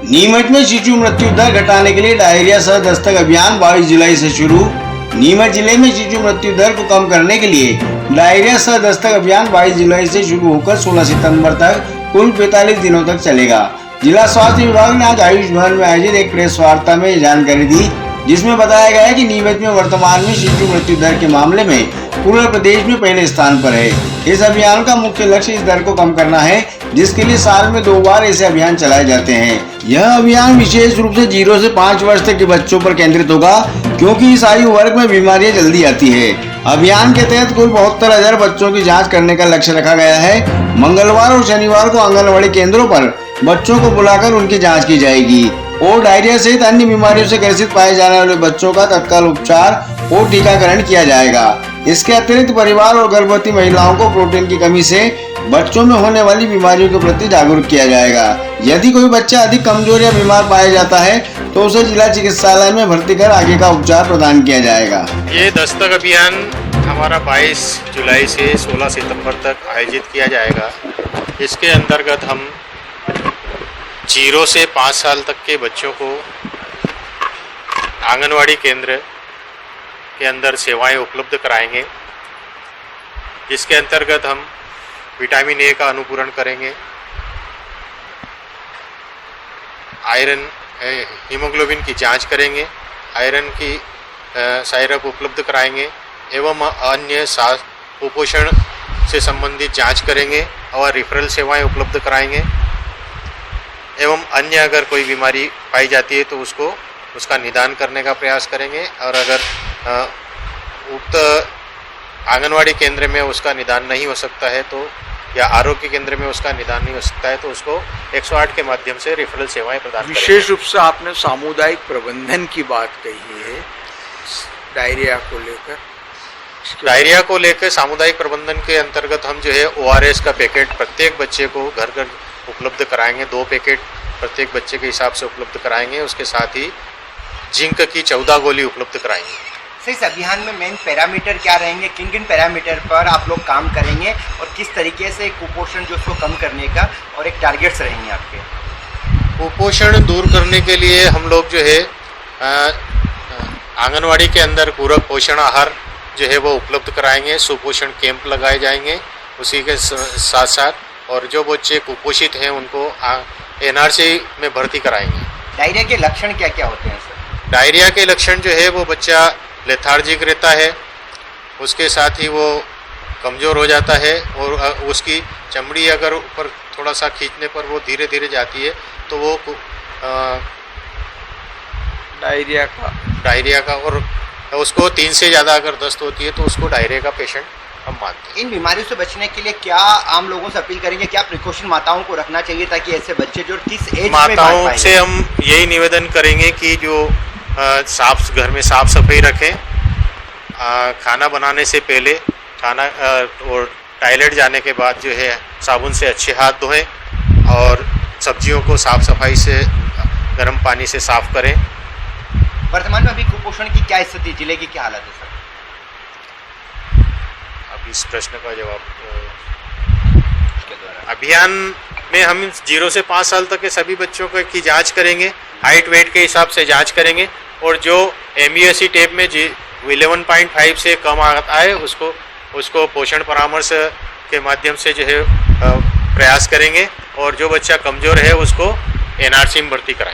नीमच में शिशु मृत्यु दर घटाने के लिए डायरिया सह दस्तक अभियान 22 जुलाई से शुरू। नीमच जिले में शिशु मृत्यु दर को कम करने के लिए डायरिया सह दस्तक अभियान 22 जुलाई से शुरू होकर 16 सितंबर तक कुल 45 दिनों तक चलेगा। जिला स्वास्थ्य विभाग ने आज आयुष भवन में आयोजित एक प्रेस वार्ता में जानकारी दी, जिसमें बताया गया है कि नीमच में वर्तमान में शिशु मृत्यु दर के मामले में पूरे प्रदेश में पहले स्थान पर है। इस अभियान का मुख्य लक्ष्य इस दर को कम करना है, जिसके लिए साल में 2 बार ऐसे अभियान चलाए जाते हैं। यह अभियान विशेष रूप से 0 से 5 वर्ष तक के बच्चों पर केंद्रित होगा, क्योंकि इस आयु वर्ग में बीमारियां जल्दी आती है। अभियान के तहत कुल 72,000 बच्चों की जाँच करने का लक्ष्य रखा गया है। मंगलवार और शनिवार को आंगनबाड़ी केंद्रों पर बच्चों को बुलाकर उनकी जाँच की जाएगी और डायरिया सहित अन्य बीमारियों से ग्रसित पाए जाने वाले बच्चों का तत्काल उपचार और टीकाकरण किया जाएगा। इसके अतिरिक्त परिवार और गर्भवती महिलाओं को प्रोटीन की कमी से बच्चों में होने वाली बीमारियों के प्रति जागरूक किया जाएगा। यदि कोई बच्चा अधिक कमजोर या बीमार पाया जाता है तो उसे जिला चिकित्सालय में भर्ती कर आगे का उपचार प्रदान किया जाएगा। ये दस्तक अभियान हमारा 22 जुलाई से 16 सितंबर तक आयोजित किया जाएगा। इसके अंतर्गत हम 0 से 5 साल तक के बच्चों को आंगनवाड़ी केंद्र के अंदर सेवाएं उपलब्ध कराएंगे, जिसके अंतर्गत हम विटामिन ए का अनुपूरण करेंगे, आयरन हीमोग्लोबिन की जांच करेंगे, आयरन की साइरप उपलब्ध कराएंगे एवं अन्य कुपोषण से संबंधित जांच करेंगे और रिफरल सेवाएं उपलब्ध कराएंगे एवं अन्य अगर कोई बीमारी पाई जाती है तो उसका निदान करने का प्रयास करेंगे और अगर उक्त आंगनवाड़ी केंद्र में उसका निदान नहीं हो सकता है तो या आरोग्य केंद्र में उसका निदान नहीं हो सकता है तो उसको 108 के माध्यम से रेफरल सेवाएं प्रदान करेंगे। विशेष रूप से आपने सामुदायिक प्रबंधन की बात कही है डायरिया को लेकर। डायरिया को लेकर सामुदायिक प्रबंधन के अंतर्गत हम जो है ORS का पैकेट प्रत्येक बच्चे को घर घर उपलब्ध कराएंगे। 2 पैकेट प्रत्येक बच्चे के हिसाब से उपलब्ध कराएंगे। उसके साथ ही जिंक की 14 गोली उपलब्ध कराएंगे। सर, इस अभियान में मेन पैरामीटर क्या रहेंगे, किन किन पैरामीटर पर आप लोग काम करेंगे और किस तरीके से कुपोषण जो उसको कम करने का और एक टारगेट्स रहेंगे आपके? कुपोषण दूर करने के लिए हम लोग जो है आंगनवाड़ी के अंदर पूरक पोषण आहार जो है वो उपलब्ध कराएंगे। सुपोषण कैंप लगाए जाएंगे उसी के साथ साथ, और जो बच्चे कुपोषित हैं उनको NRC में भर्ती कराएंगे। डायरिया के लक्षण क्या क्या होते हैं सर? डायरिया के लक्षण जो है वो बच्चा लेथार्जिक रहता है, उसके साथ ही वो कमज़ोर हो जाता है और उसकी चमड़ी अगर ऊपर थोड़ा सा खींचने पर वो धीरे धीरे जाती है तो वो डायरिया का और उसको 3 से ज़्यादा अगर दस्त होती है तो उसको डायरिया का पेशेंट हम मानते हैं। इन बीमारियों से बचने के लिए क्या आम लोगों से अपील करेंगे, क्या प्रिकॉशन माताओं को रखना चाहिए ताकि ऐसे बच्चे जो किस एज में माताओं से हम यही निवेदन करेंगे कि जो घर में साफ सफाई रखें, खाना बनाने से पहले और टॉयलेट जाने के बाद जो है साबुन से अच्छे हाथ धोएं और सब्जियों को साफ सफाई से गर्म पानी से साफ करें। वर्तमान में अभी कुपोषण की क्या स्थिति, जिले की क्या हालत है सर? अब इस प्रश्न का जवाब अभियान में हम 0 से 5 साल तक के सभी बच्चों की जांच करेंगे, हाइट वेट के हिसाब से जांच करेंगे और जो MUSE टैब में 11.5 से कम आता है उसको पोषण परामर्श के माध्यम से जो है प्रयास करेंगे और जो बच्चा कमज़ोर है उसको NRC में भर्ती कराएंगे।